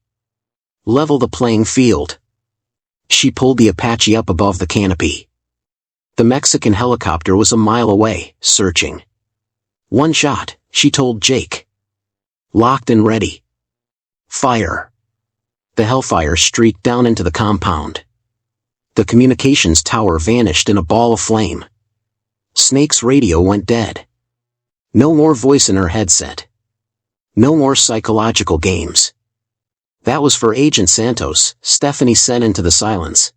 Level the playing field. She pulled the Apache up above the canopy. The Mexican helicopter was a mile away, searching. One shot, she told Jake. Locked and ready. Fire. The Hellfire streaked down into the compound. The communications tower vanished in a ball of flame. Snake's radio went dead. No more voice in her headset. No more psychological games. That was for Agent Santos, Stephanie said into the silence.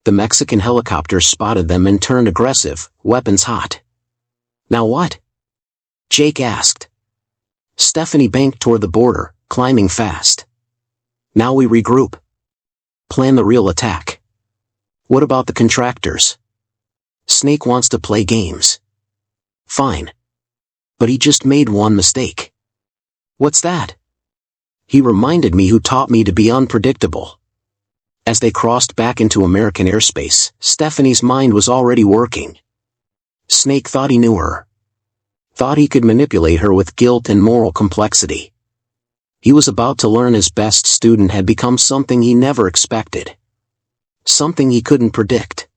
The Mexican helicopter spotted them and turned aggressive, weapons hot. Now what? Jake asked. Stephanie banked toward the border, climbing fast. Now we regroup. Plan the real attack. What about the contractors? Snake wants to play games. Fine. But he just made one mistake. What's that? He reminded me who taught me to be unpredictable. As they crossed back into American airspace, Stephanie's mind was already working. Snake thought he knew her. Thought he could manipulate her with guilt and moral complexity. He was about to learn his best student had become something he never expected. Something he couldn't predict.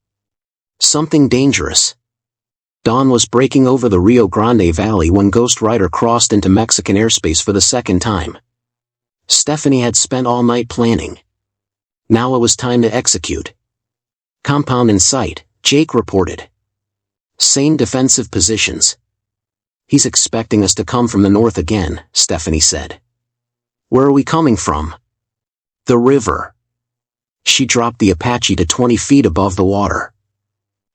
Something dangerous. Dawn was breaking over the Rio Grande Valley when Ghost Rider crossed into Mexican airspace for the second time. Stephanie had spent all night planning. Now it was time to execute. Compound in sight, Jake reported. Same defensive positions. He's expecting us to come from the north again, Stephanie said. Where are we coming from? The river. She dropped the Apache to 20 feet above the water.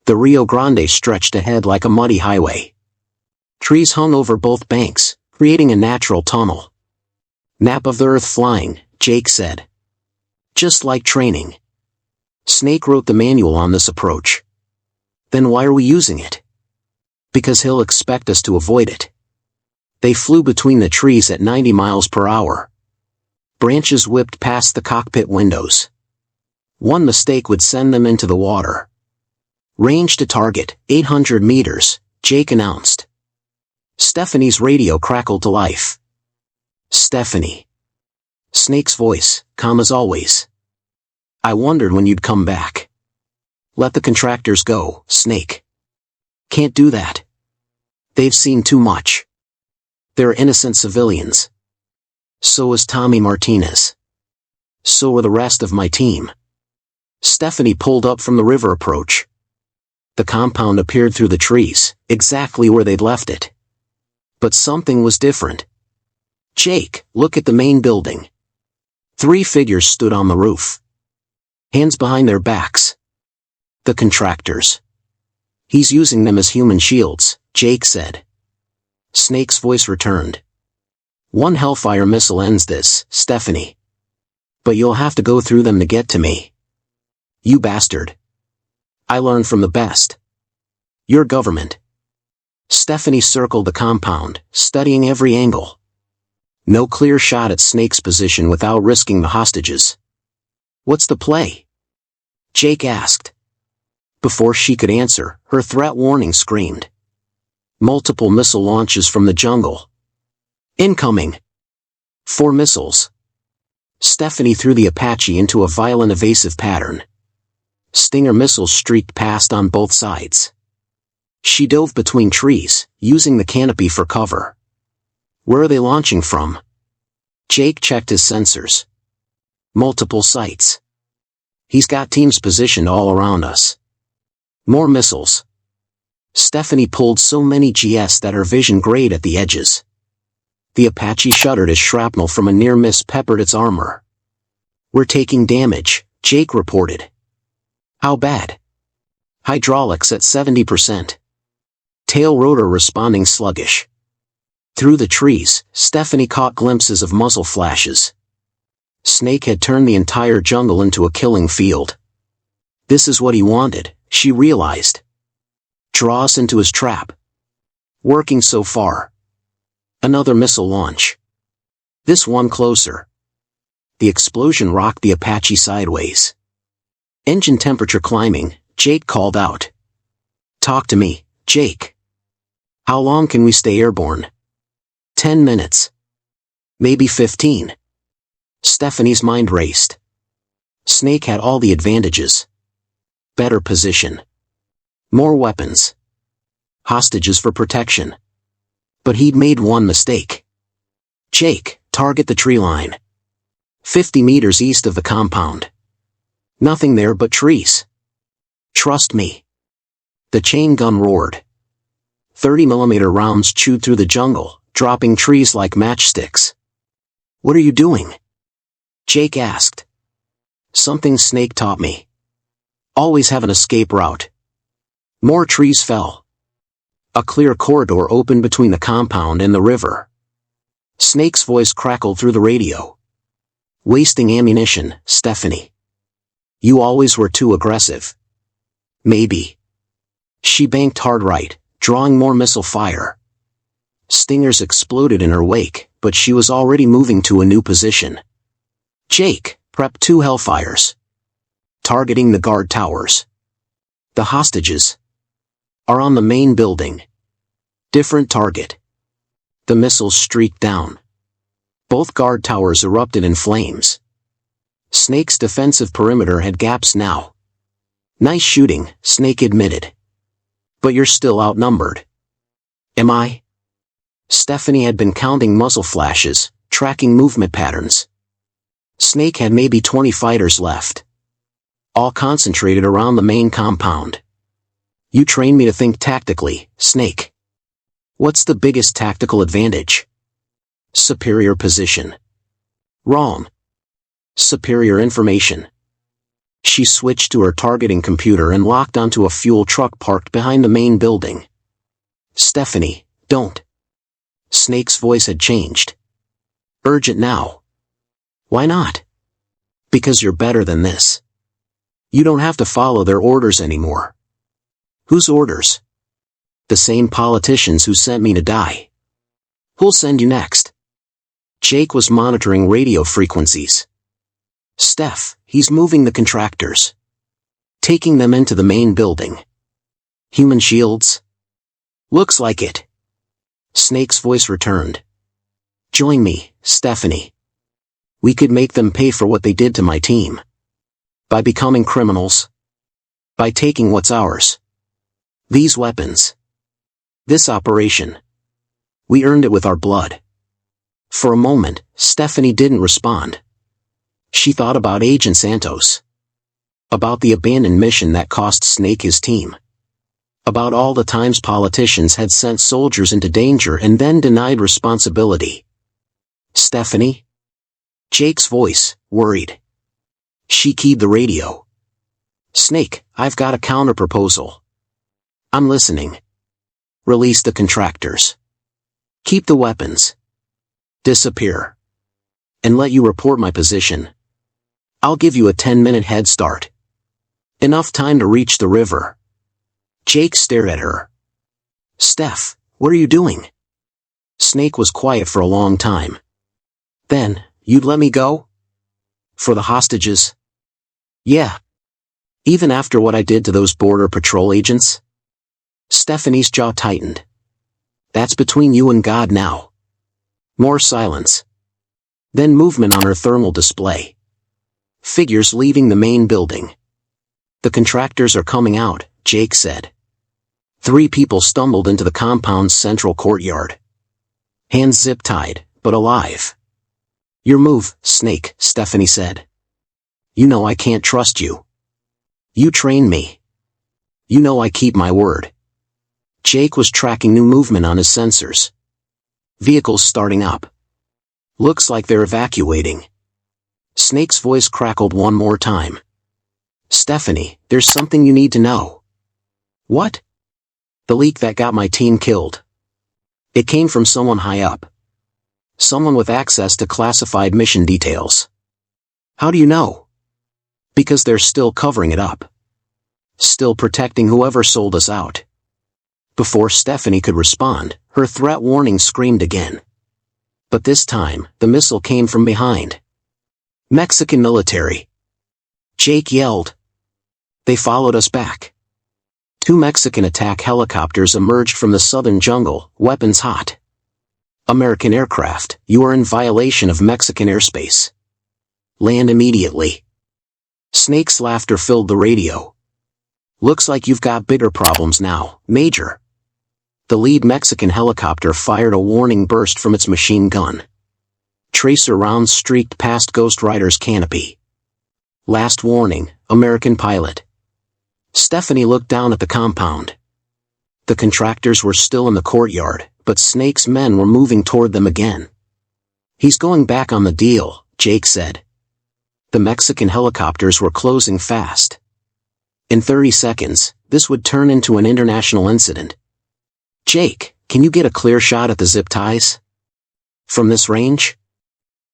The Rio Grande stretched ahead like a muddy highway. Trees hung over both banks, creating a natural tunnel. Nap of the earth flying, Jake said. Just like training. Snake wrote the manual on this approach. Then why are we using it? Because he'll expect us to avoid it. They flew between the trees at 90 miles per hour. Branches whipped past the cockpit windows. One mistake would send them into the water. Range to target, 800 meters, Jake announced. Stephanie's radio crackled to life. Stephanie. Snake's voice, calm as always. I wondered when you'd come back. Let the contractors go, Snake. Can't do that. They've seen too much. They're innocent civilians. So is Tommy Martinez. So are the rest of my team. Stephanie pulled up from the river approach. The compound appeared through the trees, exactly where they'd left it. But something was different. Jake, look at the main building. 3 figures stood on the roof. Hands behind their backs. The contractors. He's using them as human shields, Jake said. Snake's voice returned. One Hellfire missile ends this, Stephanie. But you'll have to go through them to get to me. You bastard. I learned from the best. Your government. Stephanie circled the compound, studying every angle. No clear shot at Snake's position without risking the hostages. What's the play? Jake asked. Before she could answer, her threat warning screamed. Multiple missile launches from the jungle. Incoming. 4 missiles. Stephanie threw the Apache into a violent evasive pattern. Stinger missiles streaked past on both sides. She dove between trees, using the canopy for cover. Where are they launching from? Jake checked his sensors. Multiple sites. He's got teams positioned all around us. More missiles. Stephanie pulled so many GS that her vision grayed at the edges. The Apache shuddered as shrapnel from a near miss peppered its armor. We're taking damage, Jake reported. How bad? Hydraulics at 70%. Tail rotor responding sluggish. Through the trees, Stephanie caught glimpses of muzzle flashes. Snake had turned the entire jungle into a killing field. This is what he wanted, she realized. Draw us into his trap. Working so far. Another missile launch. This one closer. The explosion rocked the Apache sideways. Engine temperature climbing, Jake called out. Talk to me, Jake. How long can we stay airborne? 10 minutes. Maybe 15. Stephanie's mind raced. Snake had all the advantages. Better position. More weapons. Hostages for protection. But he'd made one mistake. Jake, target the tree line. 50 meters east of the compound. Nothing there but trees. Trust me. The chain gun roared. 30mm rounds chewed through the jungle, dropping trees like matchsticks. What are you doing? Jake asked. Something Snake taught me. Always have an escape route. More trees fell. A clear corridor opened between the compound and the river. Snake's voice crackled through the radio. Wasting ammunition, Stephanie. You always were too aggressive. Maybe. She banked hard right, drawing more missile fire. Stingers exploded in her wake, but she was already moving to a new position. Jake, prep 2 Hellfires. Targeting the guard towers. The hostages are on the main building. Different target. The missiles streaked down. Both guard towers erupted in flames. Snake's defensive perimeter had gaps now. Nice shooting, Snake admitted. But you're still outnumbered. Am I? Stephanie had been counting muzzle flashes, tracking movement patterns. Snake had maybe 20 fighters left. All concentrated around the main compound. You trained me to think tactically, Snake. What's the biggest tactical advantage? Superior position. Wrong. Superior information. She switched to her targeting computer and locked onto a fuel truck parked behind the main building. Stephanie, don't. Snake's voice had changed. Urgent now. Why not? Because you're better than this. You don't have to follow their orders anymore. Whose orders? The same politicians who sent me to die. Who'll send you next? Jake was monitoring radio frequencies. Steph, he's moving the contractors. Taking them into the main building. Human shields? Looks like it. Snake's voice returned. Join me, Stephanie. We could make them pay for what they did to my team. By becoming criminals. By taking what's ours. These weapons. This operation. We earned it with our blood. For a moment, Stephanie didn't respond. She thought about Agent Santos. About the abandoned mission that cost Snake his team. About all the times politicians had sent soldiers into danger and then denied responsibility. Stephanie? Jake's voice, worried. She keyed the radio. Snake, I've got a counter-proposal. I'm listening. Release the contractors. Keep the weapons. Disappear. And let you report my position. I'll give you a 10-minute head start. Enough time to reach the river. Jake stared at her. Steph, what are you doing? Snake was quiet for a long time. Then, you'd let me go? For the hostages? Yeah. Even after what I did to those Border Patrol agents? Stephanie's jaw tightened. That's between you and God now. More silence. Then movement on her thermal display. Figures leaving the main building. The contractors are coming out, Jake said. 3 people stumbled into the compound's central courtyard. Hands zip-tied, but alive. Your move, Snake, Stephanie said. You know I can't trust you. You trained me. You know I keep my word. Jake was tracking new movement on his sensors. Vehicles starting up. Looks like they're evacuating. Snake's voice crackled one more time. Stephanie, there's something you need to know. What? The leak that got my team killed. It came from someone high up. Someone with access to classified mission details. How do you know? Because they're still covering it up. Still protecting whoever sold us out. Before Stephanie could respond, her threat warning screamed again. But this time, the missile came from behind. Mexican military. Jake yelled. They followed us back. 2 Mexican attack helicopters emerged from the southern jungle, weapons hot. American aircraft, you are in violation of Mexican airspace. Land immediately. Snake's laughter filled the radio. Looks like you've got bigger problems now, Major. The lead Mexican helicopter fired a warning burst from its machine gun. Tracer rounds streaked past Ghost Rider's canopy. Last warning, American pilot. Stephanie looked down at the compound. The contractors were still in the courtyard, but Snake's men were moving toward them again. He's going back on the deal, Jake said. The Mexican helicopters were closing fast. In 30 seconds, this would turn into an international incident. Jake, can you get a clear shot at the zip ties? From this range?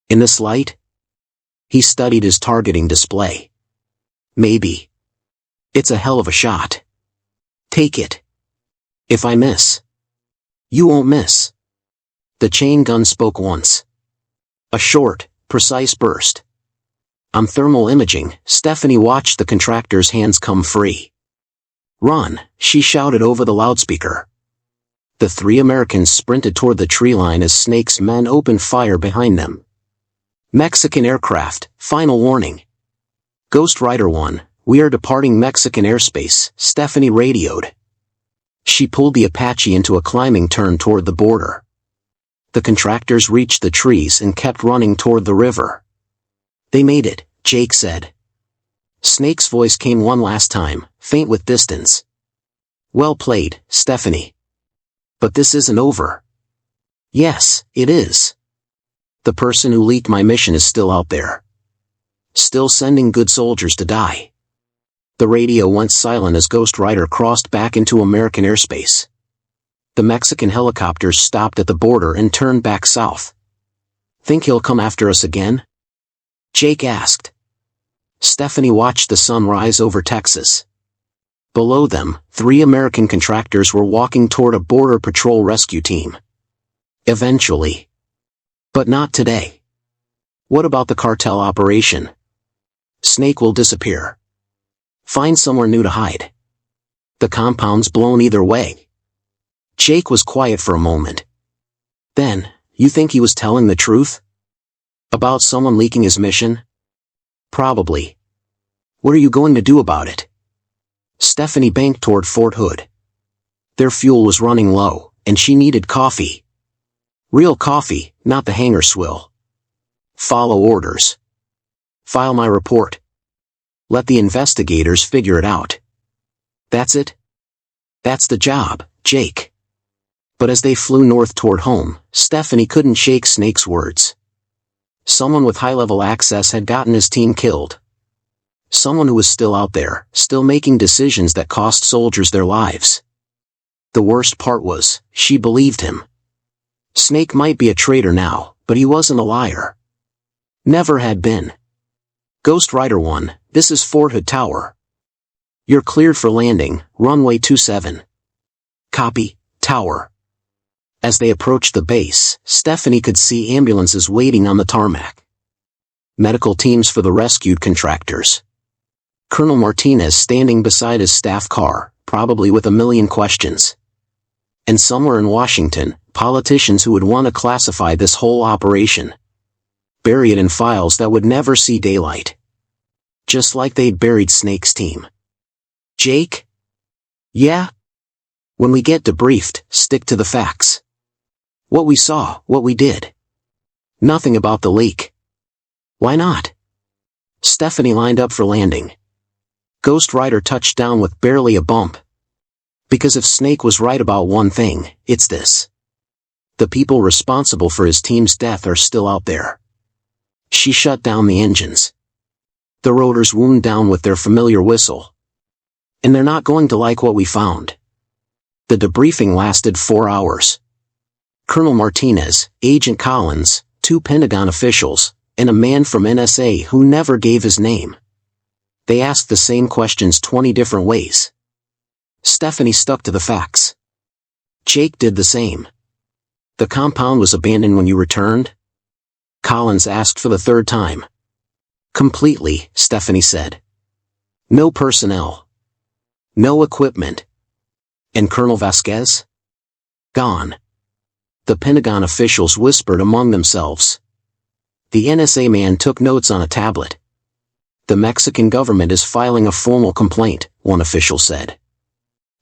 In this light? He studied his targeting display. Maybe. It's a hell of a shot. Take it. If I miss. You won't miss. The chain gun spoke once. A short, precise burst. On thermal imaging, Stephanie watched the contractor's hands come free. "Run," she shouted over the loudspeaker. The 3 Americans sprinted toward the tree line as Snake's men opened fire behind them. Mexican aircraft, final warning. Ghost Rider 1, we are departing Mexican airspace, Stephanie radioed. She pulled the Apache into a climbing turn toward the border. The contractors reached the trees and kept running toward the river. "They made it," Jake said. Snake's voice came one last time, faint with distance. "Well played, Stephanie. But this isn't over." "Yes, it is. The person who leaked my mission is still out there. Still sending good soldiers to die." The radio went silent as Ghost Rider crossed back into American airspace. The Mexican helicopters stopped at the border and turned back south. "Think he'll come after us again?" Jake asked. Stephanie watched the sun rise over Texas. Below them, 3 American contractors were walking toward a border patrol rescue team. Eventually. But not today. What about the cartel operation? Snake will disappear. Find somewhere new to hide. The compound's blown either way. Jake was quiet for a moment. Then, you think he was telling the truth? About someone leaking his mission? Probably. What are you going to do about it? Stephanie banked toward Fort Hood. Their fuel was running low, and she needed coffee. Real coffee, not the hangar swill. Follow orders. File my report. Let the investigators figure it out. That's it? That's the job, Jake. But as they flew north toward home, Stephanie couldn't shake Snake's words. Someone with high-level access had gotten his team killed. Someone who was still out there, still making decisions that cost soldiers their lives. The worst part was, she believed him. Snake might be a traitor now, but he wasn't a liar. Never had been. Ghost Rider 1, this is Fort Hood Tower. You're cleared for landing, runway 27. Copy, Tower. As they approached the base, Stephanie could see ambulances waiting on the tarmac. Medical teams for the rescued contractors. Colonel Martinez standing beside his staff car, probably with a million questions. And somewhere in Washington, politicians who would want to classify this whole operation. Bury it in files that would never see daylight. Just like they'd buried Snake's team. Jake? Yeah? When we get debriefed, stick to the facts. What we saw, what we did. Nothing about the leak. Why not? Stephanie lined up for landing. Ghost Rider touched down with barely a bump. Because if Snake was right about one thing, it's this. The people responsible for his team's death are still out there. She shut down the engines. The rotors wound down with their familiar whistle. And they're not going to like what we found. The debriefing lasted 4 hours. Colonel Martinez, Agent Collins, 2 Pentagon officials, and a man from NSA who never gave his name. They asked the same questions 20 different ways. Stephanie stuck to the facts. Jake did the same. The compound was abandoned when you returned? Collins asked for the 3rd time. Completely, Stephanie said. No personnel. No equipment. And Colonel Vasquez? Gone. The Pentagon officials whispered among themselves. The NSA man took notes on a tablet. The Mexican government is filing a formal complaint, one official said.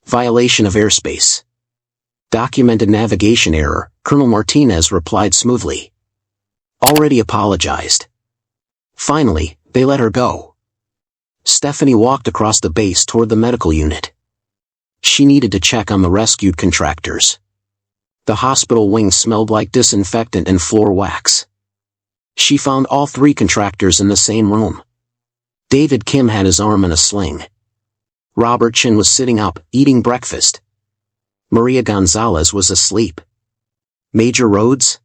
Violation of airspace. Documented navigation error, Colonel Martinez replied smoothly. Already apologized. Finally, they let her go. Stephanie walked across the base toward the medical unit. She needed to check on the rescued contractors. The hospital wing smelled like disinfectant and floor wax. She found all 3 contractors in the same room. David Kim had his arm in a sling. Robert Chin was sitting up, eating breakfast. Maria Gonzalez was asleep. Major Rhodes?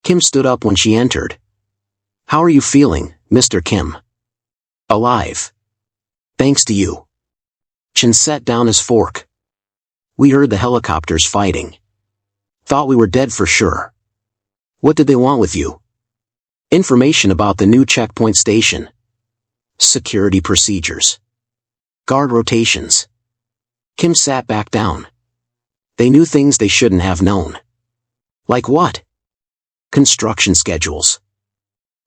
Kim stood up when she entered. How are you feeling, Mr. Kim? Alive. Thanks to you. Chin set down his fork. We heard the helicopters fighting. Thought we were dead for sure. What did they want with you? Information about the new checkpoint station. Security procedures. Guard rotations. Kim sat back down. They knew things they shouldn't have known. Like what? Construction schedules.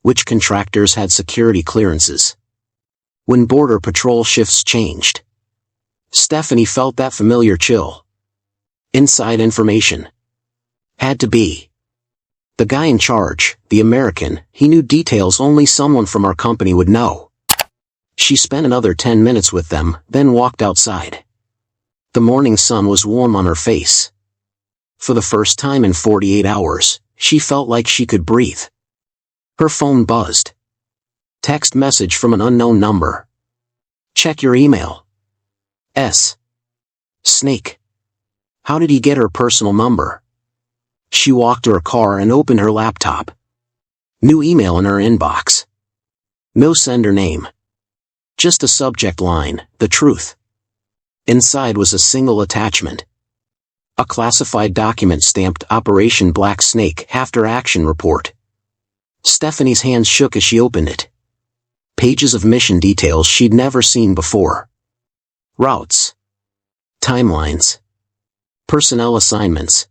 Which contractors had security clearances? When Border Patrol shifts changed. Stephanie felt that familiar chill. Inside information. Had to be. The guy in charge, the American, he knew details only someone from our company would know. She spent another 10 minutes with them, then walked outside. The morning sun was warm on her face. For the first time in 48 hours, she felt like she could breathe. Her phone buzzed. Text message from an unknown number. Check your email. S. Snake. How did he get her personal number? She walked to her car and opened her laptop. New email in her inbox. No sender name. Just a subject line, the truth. Inside was a single attachment. A classified document stamped Operation Black Snake After Action Report. Stephanie's hands shook as she opened it. Pages of mission details she'd never seen before. Routes. Timelines. Personnel assignments.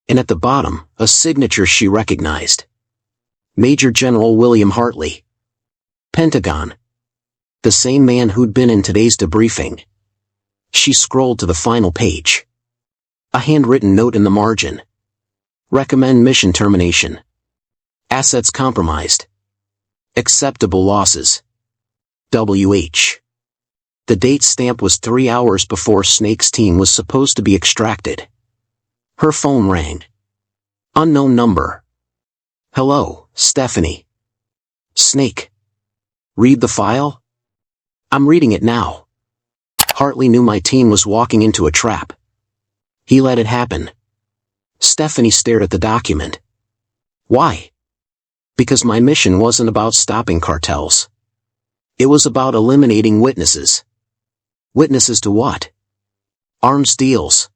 And at the bottom, a signature she recognized. Major General William Hartley. Pentagon. The same man who'd been in today's debriefing. She scrolled to the final page. A handwritten note in the margin. Recommend mission termination. Assets compromised. Acceptable losses. WH. The date stamp was 3 hours before Snake's team was supposed to be extracted. Her phone rang. Unknown number. Hello, Stephanie. Snake. Read the file? I'm reading it now. Hartley knew my team was walking into a trap. He let it happen. Stephanie stared at the document. Why? Because my mission wasn't about stopping cartels. It was about eliminating witnesses. Witnesses to what? Arms deals.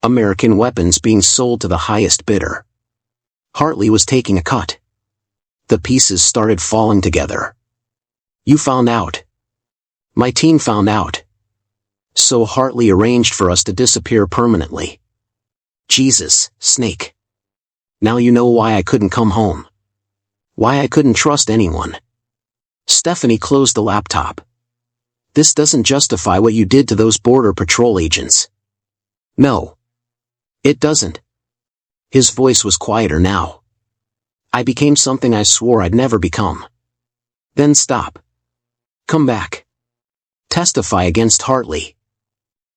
American weapons being sold to the highest bidder. Hartley was taking a cut. The pieces started falling together. You found out. My team found out. So Hartley arranged for us to disappear permanently. Jesus, Snake. Now you know why I couldn't come home. Why I couldn't trust anyone. Stephanie closed the laptop. This doesn't justify what you did to those Border Patrol agents. No. It doesn't. His voice was quieter now. I became something I swore I'd never become. Then stop. Come back. Testify against Hartley.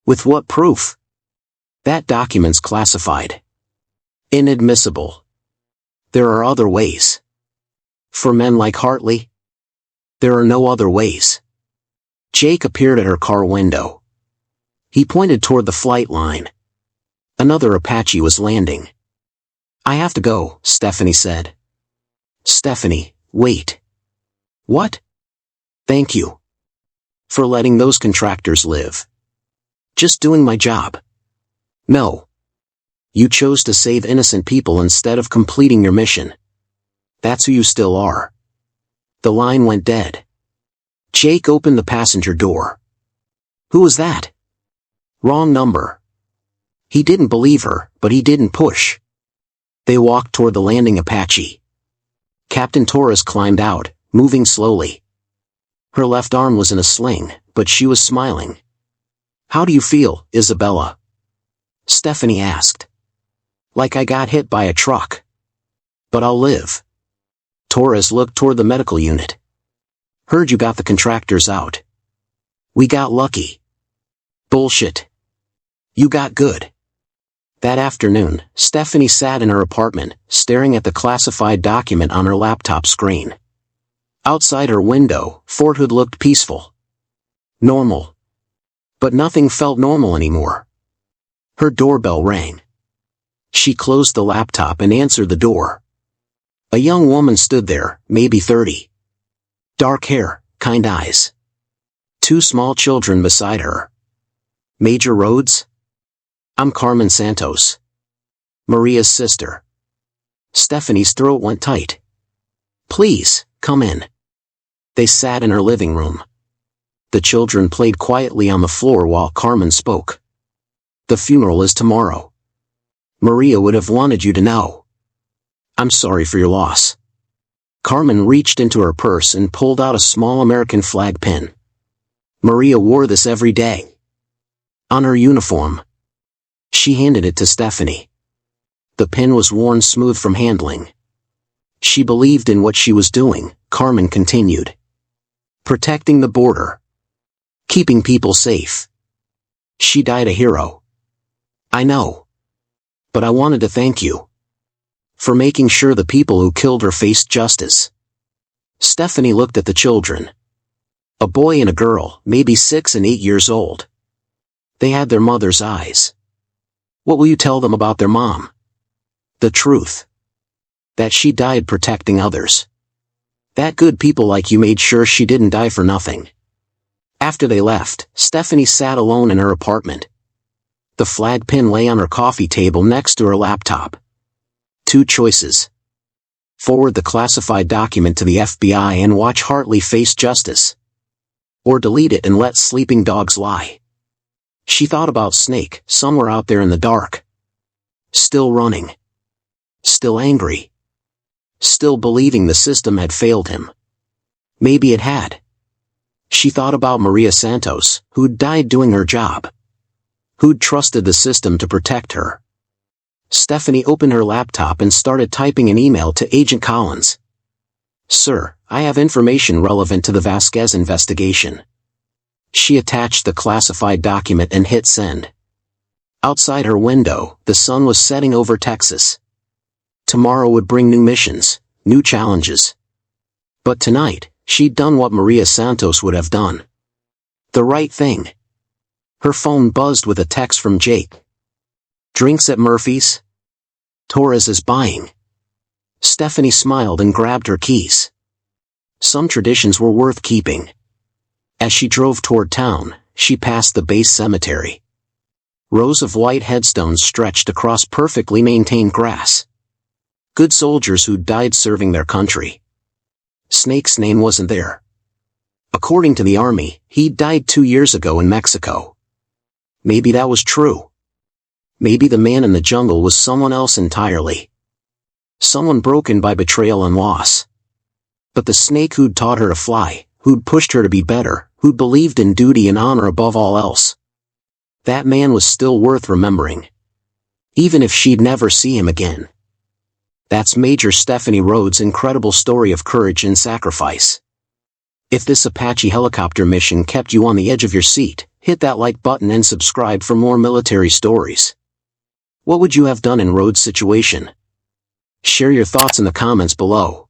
With what proof? That document's classified. Inadmissible. There are other ways. For men like Hartley? There are no other ways. Jake appeared at her car window. He pointed toward the flight line. Another Apache was landing. I have to go, Stephanie said. Stephanie, wait. What? Thank you. For letting those contractors live. Just doing my job. No. You chose to save innocent people instead of completing your mission. That's who you still are. The line went dead. Jake opened the passenger door. Who was that? Wrong number. He didn't believe her, but he didn't push. They walked toward the landing Apache. Captain Torres climbed out, moving slowly. Her left arm was in a sling, but she was smiling. How do you feel, Isabella? Stephanie asked. Like I got hit by a truck. But I'll live. Torres looked toward the medical unit. Heard you got the contractors out. We got lucky. Bullshit. You got good. That afternoon, Stephanie sat in her apartment, staring at the classified document on her laptop screen. Outside her window, Fort Hood looked peaceful. Normal. But nothing felt normal anymore. Her doorbell rang. She closed the laptop and answered the door. A young woman stood there, maybe 30. Dark hair, kind eyes. 2 small children beside her. Major Rhodes? I'm Carmen Santos. Maria's sister. Stephanie's throat went tight. Please, come in. They sat in her living room. The children played quietly on the floor while Carmen spoke. The funeral is tomorrow. Maria would have wanted you to know. I'm sorry for your loss. Carmen reached into her purse and pulled out a small American flag pin. Maria wore this every day. On her uniform. She handed it to Stephanie. The pin was worn smooth from handling. She believed in what she was doing, Carmen continued. Protecting the border. Keeping people safe. She died a hero. I know. But I wanted to thank you. For making sure the people who killed her faced justice. Stephanie looked at the children. A boy and a girl, maybe 6 and 8 years old. They had their mother's eyes. What will you tell them about their mom? The truth. That she died protecting others. That good people like you made sure she didn't die for nothing. After they left, Stephanie sat alone in her apartment. The flag pin lay on her coffee table next to her laptop. 2 choices. Forward the classified document to the FBI and watch Hartley face justice. Or delete it and let sleeping dogs lie. She thought about Snake, somewhere out there in the dark. Still running. Still angry. Still believing the system had failed him. Maybe it had. She thought about Maria Santos, who'd died doing her job. Who'd trusted the system to protect her. Stephanie opened her laptop and started typing an email to Agent Collins. Sir, I have information relevant to the Vasquez investigation. She attached the classified document and hit send. Outside her window, the sun was setting over Texas. Tomorrow would bring new missions, new challenges. But tonight, she'd done what Maria Santos would have done. The right thing. Her phone buzzed with a text from Jake. Drinks at Murphy's? Torres is buying. Stephanie smiled and grabbed her keys. Some traditions were worth keeping. As she drove toward town, she passed the base cemetery. Rows of white headstones stretched across perfectly maintained grass. Good soldiers who'd died serving their country. Snake's name wasn't there. According to the army, he'd died 2 years ago in Mexico. Maybe that was true. Maybe the man in the jungle was someone else entirely. Someone broken by betrayal and loss. But the Snake who'd taught her to fly, who'd pushed her to be better, who'd believed in duty and honor above all else. That man was still worth remembering. Even if she'd never see him again. That's Major Stephanie Rhodes' incredible story of courage and sacrifice. If this Apache helicopter mission kept you on the edge of your seat, hit that like button and subscribe for more military stories. What would you have done in Rhodes' situation? Share your thoughts in the comments below.